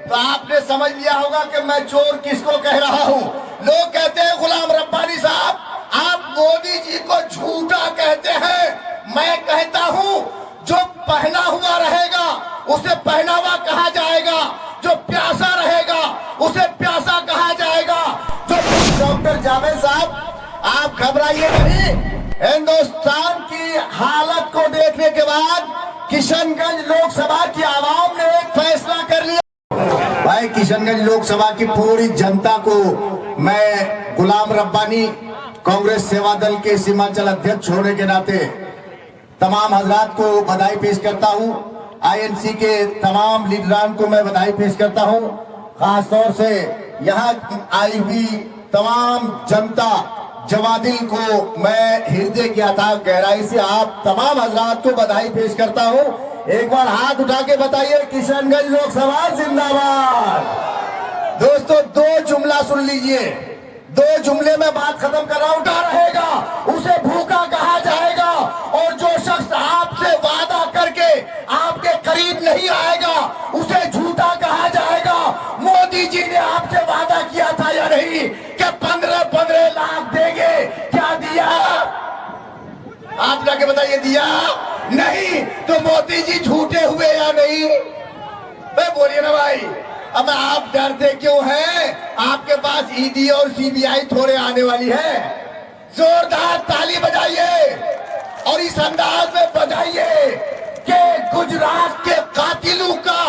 तो आपने समझ लिया होगा कि मैं चोर किसको कह रहा हूं। लोग कहते हैं गुलाम रब्बानी साहब आप मोदी जी को झूठा कहते हैं। मैं कहता हूं जो पहना हुआ रहेगा उसे पहनावा कहा जाएगा, जो प्यासा रहेगा उसे प्यासा कहा जाएगा। जो डॉक्टर जावेद साहब आप घबराइए नहीं। हिंदुस्तान की हालत को देखने के बाद किशनगंज लोकसभा की आवाम ने एक फैसला कर लिया। भाई किशनगंज लोकसभा की पूरी जनता को मैं गुलाम रब्बानी कांग्रेस सेवा दल के सीमांचल अध्यक्ष होने के नाते तमाम हजरात को बधाई पेश करता हूं। आईएनसी के तमाम लीडरान को मैं बधाई पेश करता हूं। खासतौर से यहाँ आई हुई तमाम जनता जवादिल को मैं हृदय की अथाह गहराई से आप तमाम हजरात को बधाई पेश करता हूं। एक बार हाथ उठा के बताइए किशनगंज लोकसभा जिंदाबाद। दोस्तों दो जुमला सुन लीजिए, दो जुमले में बात खत्म कर रहा हूं। उठा रहेगा उसे भूखा कहा जाएगा और जो शख्स आपसे वादा करके आपके करीब नहीं आएगा उसे झूठा कहा जाएगा। मोदी जी ने आपसे वादा किया था या नहीं कि 15-15 लाख देंगे, क्या दिया? आप जाके बताइए दिया नहीं तो मोदी जी झूठे हुए या नहीं? भाई बोलिए ना भाई। अब आप डरते क्यों हैं? आपके पास ईडी और सीबीआई थोड़े आने वाली है। जोरदार ताली बजाइए और इस अंदाज में बजाइए कि गुजरात के कातिलों का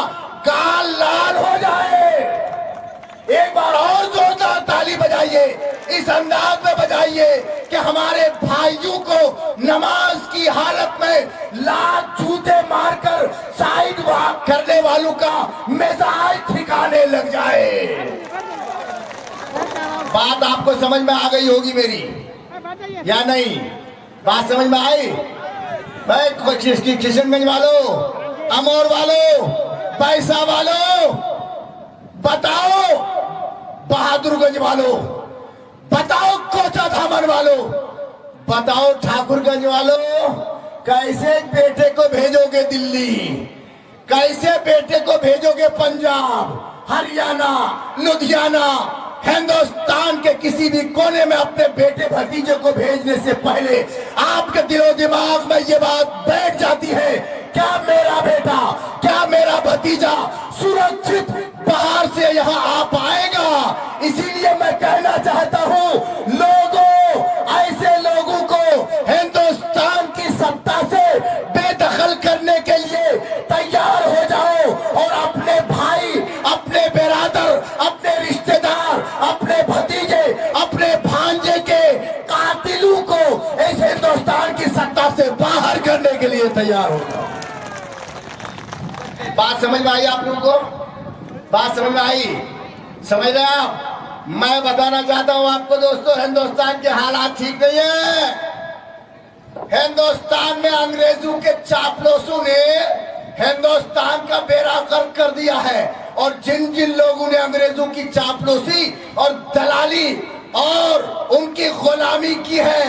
गाल लाल हो जाए। एक बार और जोरदार ताली बजाइए, इस अंदाज में बजाइए कि हमारे भाइयों को नमाज की हालत में लात जूते मारकर साइड वॉक करने वालों का मिजाज ठिकाने लग जाए। बात आपको समझ में आ गई होगी मेरी या नहीं? बात समझ में आई? भाई किशनगंज वालों, अमोर वालों, पैसा वालों बताओ, बहादुरगंज वालों बताओ, कोचा धामन वालों बताओ, ठाकुरगंज वालों कैसे बेटे को भेजोगे दिल्ली? कैसे बेटे को भेजोगे पंजाब, हरियाणा, लुधियाना? हिंदुस्तान के किसी भी कोने में अपने बेटे भतीजे को भेजने से पहले आपके दिलो दिमाग में ये बात बैठ जाती है, क्या मेरा बेटा, क्या मेरा भतीजा सुरक्षित बाहर से यहाँ आ पाएगा? इसीलिए मैं कहना चाहता हूँ लोगों, ऐसे लोगों को हिंदुस्तान की सत्ता से बेदखल करने के लिए तैयार हो जाओ और अपने भाई, अपने बिरादर, अपने रिश्तेदार, अपने भतीजे, अपने भांजे के कातिलों को इस हिंदुस्तान की सत्ता से बाहर करने के लिए तैयार हो जाओ। बात समझ में आई आप लोगों को? बात समझ में आई? समझ रहे आप? मैं बताना चाहता हूं आपको दोस्तों, हिंदुस्तान के हालात ठीक नहीं है। हिंदुस्तान में अंग्रेजों के चापलूसों ने हिंदुस्तान का बेड़ा गर्क कर दिया है और जिन जिन लोगों ने अंग्रेजों की चापलूसी और दलाली और उनकी गुलामी की है,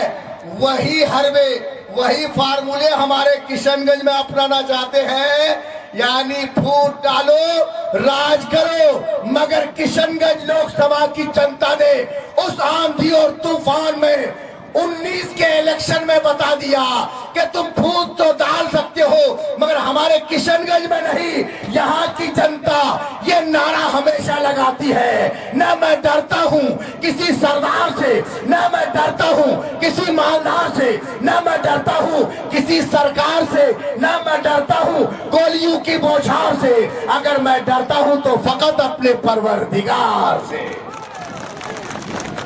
वही हरबे, वही फार्मूले हमारे किशनगंज में अपनाना चाहते हैं। यानी फूट डालो, राज करो, मगर किशनगंज लोकसभा की जनता ने उस आंधी और तूफान में 19 के इलेक्शन में बता दिया कि तुम फूट तो डाल सकते हो मगर हमारे किशनगंज में नहीं। यहाँ की जनता ये नारा हमेशा लगाती है, न मैं डरता हूँ किसी सरदार से, न मैं डरता हूँ किसी मालदार से, न मैं डरता हूँ किसी सरकार से, न मैं डरता हूँ गोलियों की बौछार से। अगर मैं डरता हूँ तो फकत अपने परवरदिगार से,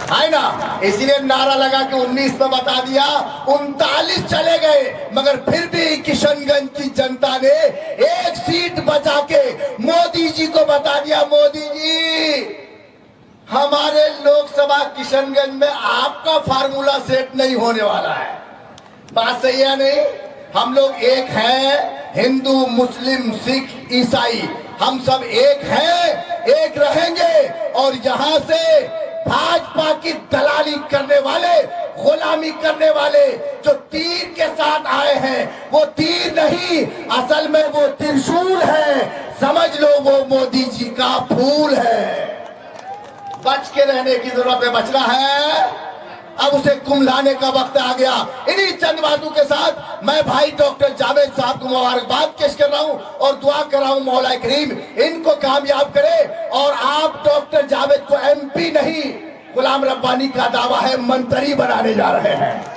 है ना? इसीलिए नारा लगा के 19 में बता दिया, 39 चले गए मगर फिर भी किशनगंज की जनता ने एक सीट बचा के मोदी जी को बता दिया, मोदी जी हमारे लोकसभा किशनगंज में आपका फार्मूला सेट नहीं होने वाला है। बात सही है नहीं? हम लोग एक हैं, हिंदू, मुस्लिम, सिख, ईसाई, हम सब एक हैं, एक रहेंगे और यहाँ से भाजपा की दलाली करने वाले गुलाम गुलामी करने वाले जो तीर के साथ आए हैं, वो तीर नहीं, असल में वो त्रिशूल है। समझ लो वो मोदी जी का फूल है। बच के रहने की जरूरत है, बचना है। अब उसे कुम्हलाने का वक्त आ गया। इन्हीं चंद बातों के साथ मैं भाई डॉक्टर जावेद साहब को मुबारकबाद पेश कर रहा हूं और दुआ कर रहा हूं मौला करीम इनको कामयाब करे। और आप डॉक्टर जावेद को MP नहीं, गुलाम रब्बानी का दावा है, मंत्री बनाने जा रहे हैं।